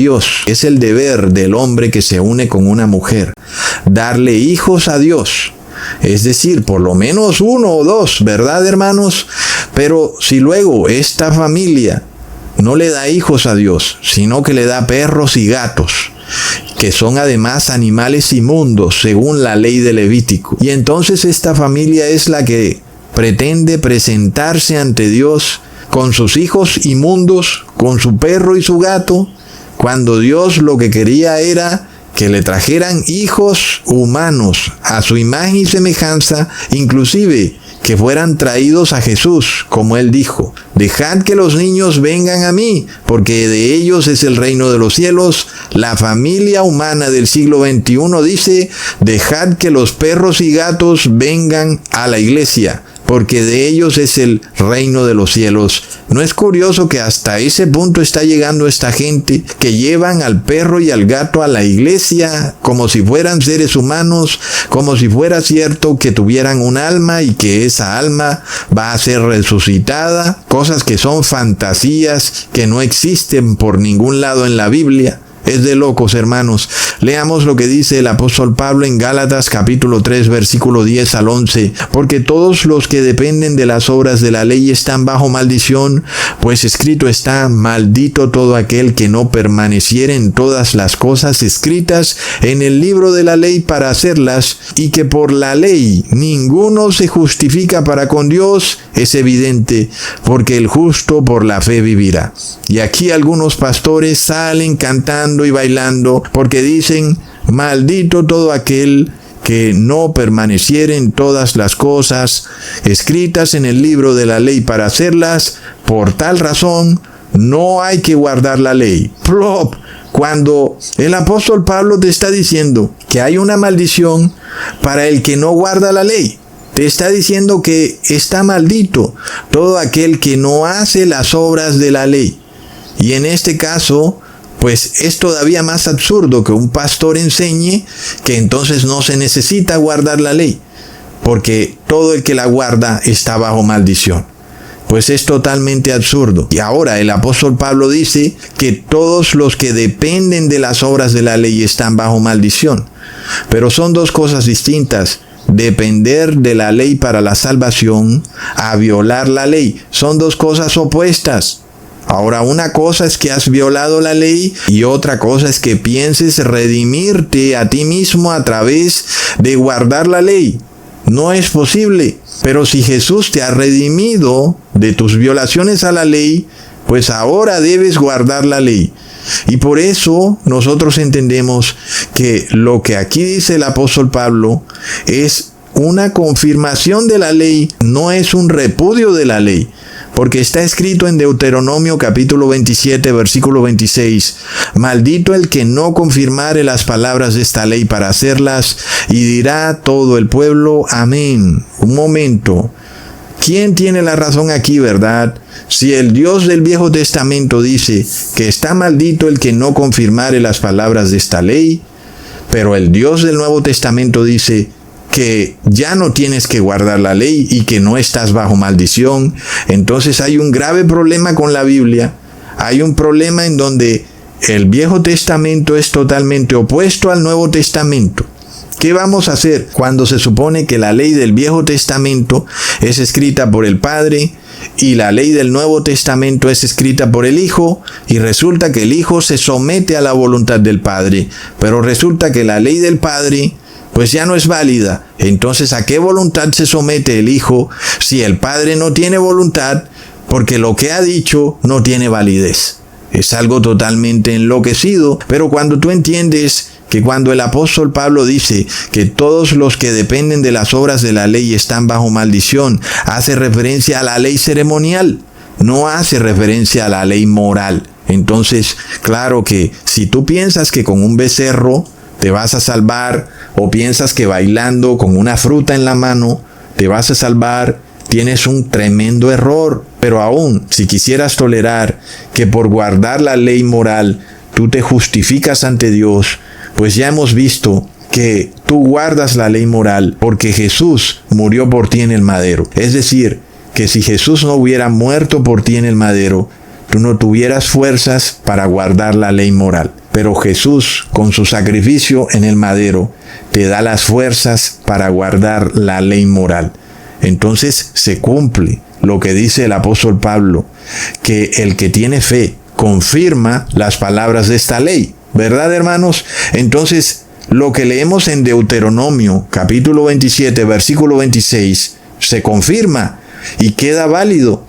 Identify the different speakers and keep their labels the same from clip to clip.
Speaker 1: Dios. Es el deber del hombre que se une con una mujer, darle hijos a Dios. Es decir, por lo menos uno o dos, ¿verdad, hermanos? Pero si luego esta familia no le da hijos a Dios, sino que le da perros y gatos, que son además animales inmundos según la ley de Levítico, y entonces esta familia es la que pretende presentarse ante Dios con sus hijos inmundos, con su perro y su gato, cuando Dios lo que quería era que le trajeran hijos humanos a su imagen y semejanza, inclusive que fueran traídos a Jesús, como Él dijo: dejad que los niños vengan a mí, porque de ellos es el reino de los cielos. La familia humana del siglo XXI dice: dejad que los perros y gatos vengan a la iglesia, porque de ellos es el reino de los cielos. ¿No es curioso que hasta ese punto está llegando esta gente, que llevan al perro y al gato a la iglesia como si fueran seres humanos, como si fuera cierto que tuvieran un alma y que esa alma va a ser resucitada? Cosas que son fantasías, que no existen por ningún lado en la Biblia. Es de locos, hermanos. Leamos lo que dice el apóstol Pablo en Gálatas capítulo 3, versículo 10 al 11. Porque todos los que dependen de las obras de la ley están bajo maldición, pues escrito está: maldito todo aquel que no permaneciere en todas las cosas escritas en el libro de la ley para hacerlas, y que por la ley ninguno se justifica para con Dios, es evidente, porque el justo por la fe vivirá. Y aquí algunos pastores salen cantando y bailando, porque dicen: maldito todo aquel que no permaneciere en todas las cosas escritas en el libro de la ley para hacerlas. Por tal razón no hay que guardar la ley. ¡Plop! Cuando el apóstol Pablo te está diciendo que hay una maldición para el que no guarda la ley, te está diciendo que está maldito todo aquel que no hace las obras de la ley. Y en este caso, pues es todavía más absurdo que un pastor enseñe que entonces no se necesita guardar la ley, porque todo el que la guarda está bajo maldición. Pues es totalmente absurdo. Y ahora el apóstol Pablo dice que todos los que dependen de las obras de la ley están bajo maldición. Pero son dos cosas distintas. Depender de la ley para la salvación a violar la ley. Son dos cosas opuestas. Ahora, una cosa es que has violado la ley y otra cosa es que pienses redimirte a ti mismo a través de guardar la ley. No es posible. Pero si Jesús te ha redimido de tus violaciones a la ley, pues ahora debes guardar la ley. Y por eso nosotros entendemos que lo que aquí dice el apóstol Pablo es una confirmación de la ley, no es un repudio de la ley. Porque está escrito en Deuteronomio capítulo 27, versículo 26, maldito el que no confirmare las palabras de esta ley para hacerlas, y dirá todo el pueblo, amén. Un momento, ¿quién tiene la razón aquí, verdad? Si el Dios del Viejo Testamento dice que está maldito el que no confirmare las palabras de esta ley, pero el Dios del Nuevo Testamento dice que ya no tienes que guardar la ley y que no estás bajo maldición, entonces hay un grave problema con la Biblia. Hay un problema en donde el Viejo Testamento es totalmente opuesto al Nuevo Testamento. ¿Qué vamos a hacer cuando se supone que la ley del Viejo Testamento es escrita por el Padre y la ley del Nuevo Testamento es escrita por el Hijo, y resulta que el Hijo se somete a la voluntad del Padre, pero resulta que la ley del Padre pues ya no es válida? Entonces, ¿a qué voluntad se somete el Hijo si el Padre no tiene voluntad? Porque lo que ha dicho no tiene validez. Es algo totalmente enloquecido. Pero cuando tú entiendes que cuando el apóstol Pablo dice que todos los que dependen de las obras de la ley están bajo maldición, hace referencia a la ley ceremonial, no hace referencia a la ley moral. Entonces, claro que si tú piensas que con un becerro te vas a salvar, o piensas que bailando con una fruta en la mano te vas a salvar, tienes un tremendo error. Pero aún, si quisieras tolerar que por guardar la ley moral tú te justificas ante Dios, pues ya hemos visto que tú guardas la ley moral porque Jesús murió por ti en el madero. Es decir, que si Jesús no hubiera muerto por ti en el madero, tú no tuvieras fuerzas para guardar la ley moral. Pero Jesús, con su sacrificio en el madero, te da las fuerzas para guardar la ley moral. Entonces se cumple lo que dice el apóstol Pablo, que el que tiene fe confirma las palabras de esta ley. ¿Verdad, hermanos? Entonces, lo que leemos en Deuteronomio, capítulo 27, versículo 26, se confirma y queda válido.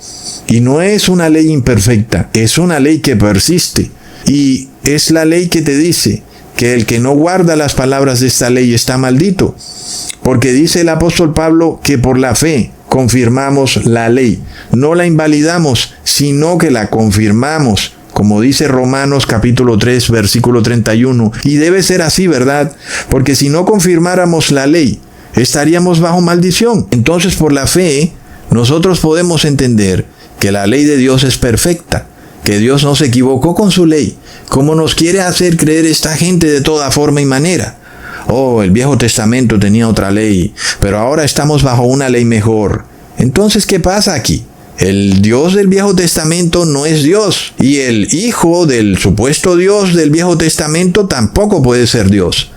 Speaker 1: Y no es una ley imperfecta, es una ley que persiste. Y es la ley que te dice que el que no guarda las palabras de esta ley está maldito. Porque dice el apóstol Pablo que por la fe confirmamos la ley. No la invalidamos, sino que la confirmamos. Como dice Romanos capítulo 3, versículo 31. Y debe ser así, ¿verdad? Porque si no confirmáramos la ley, estaríamos bajo maldición. Entonces, por la fe, nosotros podemos entender que la ley de Dios es perfecta, que Dios no se equivocó con su ley, como nos quiere hacer creer esta gente de toda forma y manera. Oh, el Viejo Testamento tenía otra ley, pero ahora estamos bajo una ley mejor. Entonces, ¿qué pasa aquí? El Dios del Viejo Testamento no es Dios, y el hijo del supuesto Dios del Viejo Testamento tampoco puede ser Dios.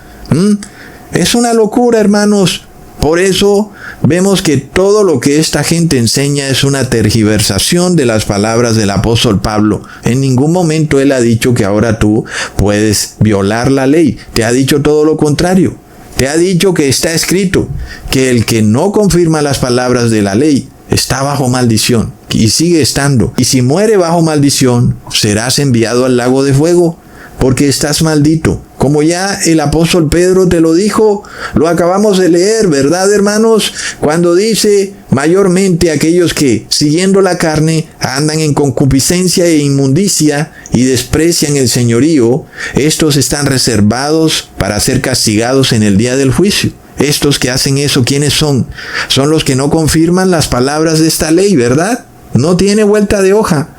Speaker 1: Es una locura, hermanos. Por eso vemos que todo lo que esta gente enseña es una tergiversación de las palabras del apóstol Pablo. En ningún momento él ha dicho que ahora tú puedes violar la ley. Te ha dicho todo lo contrario. Te ha dicho que está escrito que el que no confirma las palabras de la ley está bajo maldición y sigue estando. Y si muere bajo maldición, serás enviado al lago de fuego, porque estás maldito. Como ya el apóstol Pedro te lo dijo, lo acabamos de leer, ¿verdad, hermanos? Cuando dice, mayormente aquellos que, siguiendo la carne, andan en concupiscencia e inmundicia y desprecian el señorío, estos están reservados para ser castigados en el día del juicio. Estos que hacen eso, ¿quiénes son? Son los que no confirman las palabras de esta ley, ¿verdad? No tiene vuelta de hoja.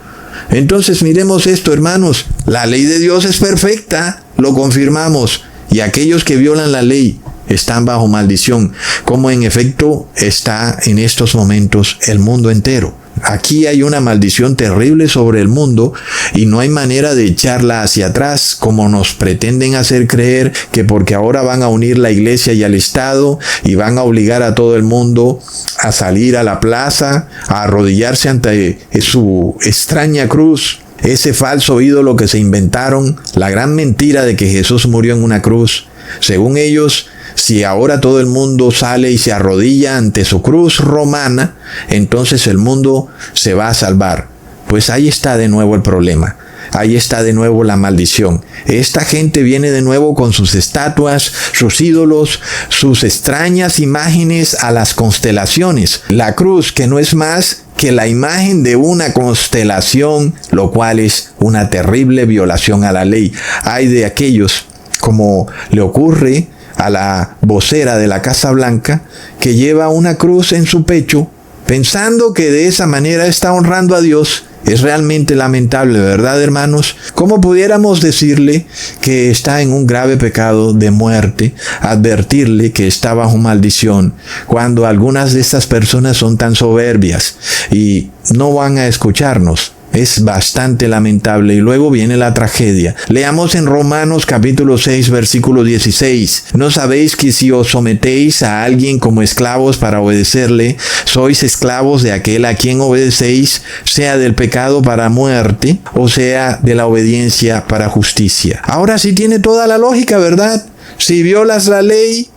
Speaker 1: Entonces miremos esto, hermanos. La ley de Dios es perfecta, lo confirmamos. Y aquellos que violan la ley están bajo maldición, como en efecto está en estos momentos el mundo entero. Aquí hay una maldición terrible sobre el mundo y no hay manera de echarla hacia atrás, como nos pretenden hacer creer, que porque ahora van a unir la iglesia y al Estado y van a obligar a todo el mundo a salir a la plaza, a arrodillarse ante su extraña cruz, ese falso ídolo que se inventaron, la gran mentira de que Jesús murió en una cruz. Según ellos, si ahora todo el mundo sale y se arrodilla ante su cruz romana, entonces el mundo se va a salvar. Pues ahí está de nuevo el problema. Ahí está de nuevo la maldición. Esta gente viene de nuevo con sus estatuas, sus ídolos, sus extrañas imágenes a las constelaciones. La cruz, que no es más que la imagen de una constelación, lo cual es una terrible violación a la ley. Hay de aquellos, como le ocurre a la vocera de la Casa Blanca, que lleva una cruz en su pecho, pensando que de esa manera está honrando a Dios. Es realmente lamentable, ¿verdad, hermanos? ¿Cómo pudiéramos decirle que está en un grave pecado de muerte, advertirle que está bajo maldición, cuando algunas de estas personas son tan soberbias y no van a escucharnos? Es bastante lamentable. Y luego viene la tragedia. Leamos en Romanos capítulo 6, versículo 16. ¿No sabéis que si os sometéis a alguien como esclavos para obedecerle, sois esclavos de aquel a quien obedecéis, sea del pecado para muerte, o sea de la obediencia para justicia? Ahora sí tiene toda la lógica, ¿verdad? Si violas la ley,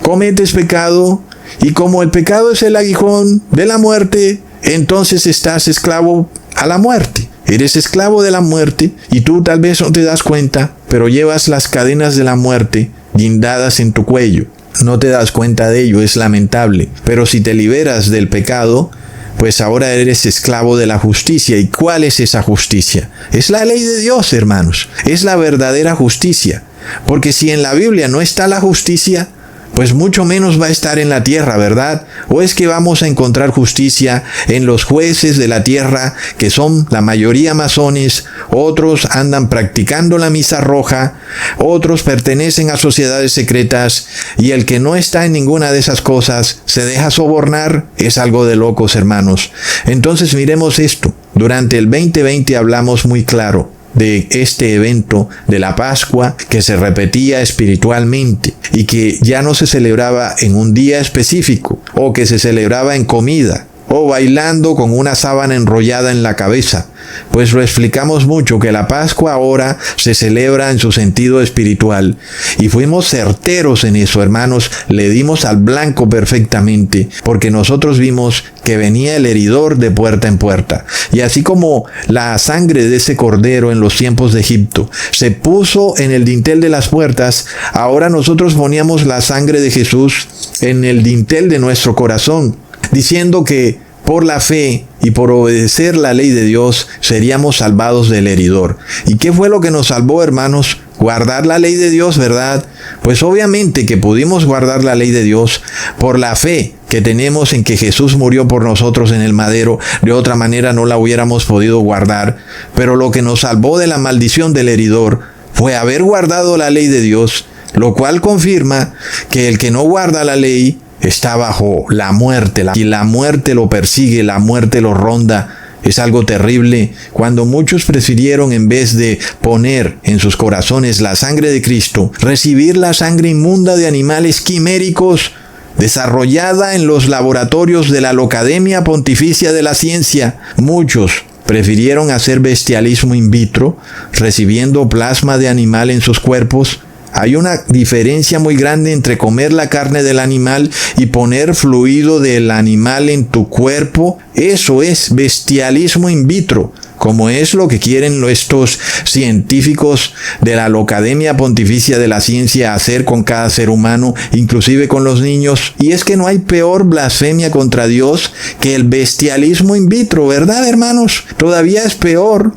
Speaker 1: cometes pecado, y como el pecado es el aguijón de la muerte, entonces estás esclavo a la muerte. Eres esclavo de la muerte y tú tal vez no te das cuenta, pero llevas las cadenas de la muerte guindadas en tu cuello. No te das cuenta de ello, es lamentable. Pero si te liberas del pecado, pues ahora eres esclavo de la justicia. ¿Y cuál es esa justicia? Es la ley de Dios, hermanos. Es la verdadera justicia. Porque si en la Biblia no está la justicia, pues mucho menos va a estar en la tierra, ¿verdad? ¿O es que vamos a encontrar justicia en los jueces de la tierra, que son la mayoría masones, otros andan practicando la misa roja, otros pertenecen a sociedades secretas, y el que no está en ninguna de esas cosas se deja sobornar? Es algo de locos, hermanos. Entonces miremos esto. Durante el 2020 hablamos muy claro de este evento de la Pascua que se repetía espiritualmente y que ya no se celebraba en un día específico o que se celebraba en comida o bailando con una sábana enrollada en la cabeza. Pues lo explicamos mucho que la Pascua ahora se celebra en su sentido espiritual. Y fuimos certeros en eso, hermanos. Le dimos al blanco perfectamente, porque nosotros vimos que venía el heridor de puerta en puerta. Y así como la sangre de ese cordero en los tiempos de Egipto se puso en el dintel de las puertas, ahora nosotros poníamos la sangre de Jesús en el dintel de nuestro corazón, diciendo que por la fe y por obedecer la ley de Dios seríamos salvados del heridor. ¿Y qué fue lo que nos salvó, hermanos? Guardar la ley de Dios, ¿verdad? Pues obviamente que pudimos guardar la ley de Dios por la fe que tenemos en que Jesús murió por nosotros en el madero. De otra manera no la hubiéramos podido guardar. Pero lo que nos salvó de la maldición del heridor fue haber guardado la ley de Dios, lo cual confirma que el que no guarda la ley está bajo la muerte, y la muerte lo persigue, la muerte lo ronda. Es algo terrible cuando muchos prefirieron, en vez de poner en sus corazones la sangre de Cristo, recibir la sangre inmunda de animales quiméricos desarrollada en los laboratorios de la Academia Pontificia de la Ciencia. Muchos prefirieron hacer bestialismo in vitro, recibiendo plasma de animal en sus cuerpos. Hay una diferencia muy grande entre comer la carne del animal y poner fluido del animal en tu cuerpo. Eso es bestialismo in vitro, como es lo que quieren estos científicos de la Academia Pontificia de la Ciencia hacer con cada ser humano, inclusive con los niños. Y es que no hay peor blasfemia contra Dios que el bestialismo in vitro, ¿verdad, hermanos? Todavía es peor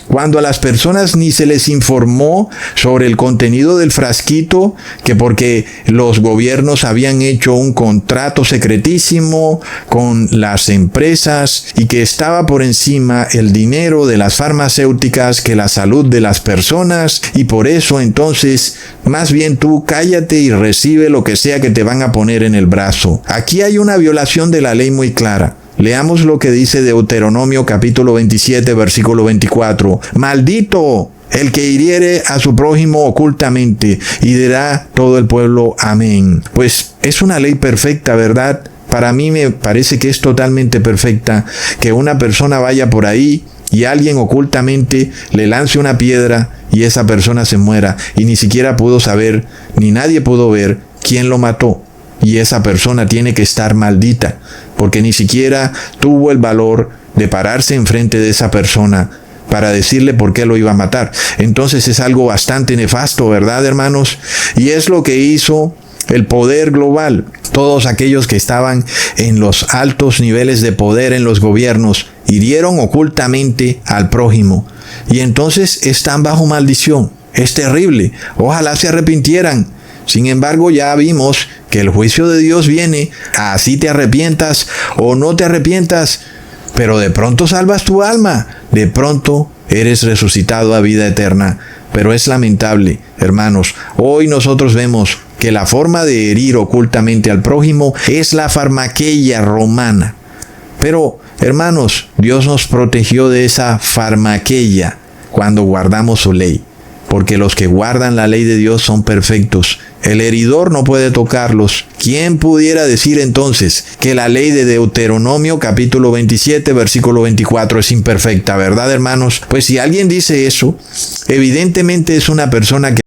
Speaker 1: cuando a las personas ni se les informó sobre el contenido del frasquito, que porque los gobiernos habían hecho un contrato secretísimo con las empresas y que estaba por encima el dinero de las farmacéuticas que la salud de las personas, y por eso entonces más bien tú cállate y recibe lo que sea que te van a poner en el brazo. Aquí hay una violación de la ley muy clara. Leamos lo que dice Deuteronomio capítulo 27, versículo 24. Maldito el que hiriere a su prójimo ocultamente, y dirá todo el pueblo amén. Pues es una ley perfecta, ¿verdad? Para mí me parece que es totalmente perfecta que una persona vaya por ahí y alguien ocultamente le lance una piedra y esa persona se muera y ni siquiera pudo saber, ni nadie pudo ver quién lo mató. Y esa persona tiene que estar maldita, porque ni siquiera tuvo el valor de pararse enfrente de esa persona para decirle por qué lo iba a matar. Entonces es algo bastante nefasto, ¿verdad, hermanos? Y es lo que hizo el poder global. Todos aquellos que estaban en los altos niveles de poder en los gobiernos hirieron ocultamente al prójimo. Y entonces están bajo maldición. Es terrible. Ojalá se arrepintieran. Sin embargo, ya vimos que el juicio de Dios viene, así te arrepientas o no te arrepientas, pero de pronto salvas tu alma, de pronto eres resucitado a vida eterna. Pero es lamentable, hermanos, hoy nosotros vemos que la forma de herir ocultamente al prójimo es la farmaqueia romana. Pero, hermanos, Dios nos protegió de esa farmaqueia cuando guardamos su ley, porque los que guardan la ley de Dios son perfectos. El heridor no puede tocarlos. ¿Quién pudiera decir entonces que la ley de Deuteronomio capítulo 27 versículo 24 es imperfecta, verdad, hermanos? Pues si alguien dice eso, evidentemente es una persona que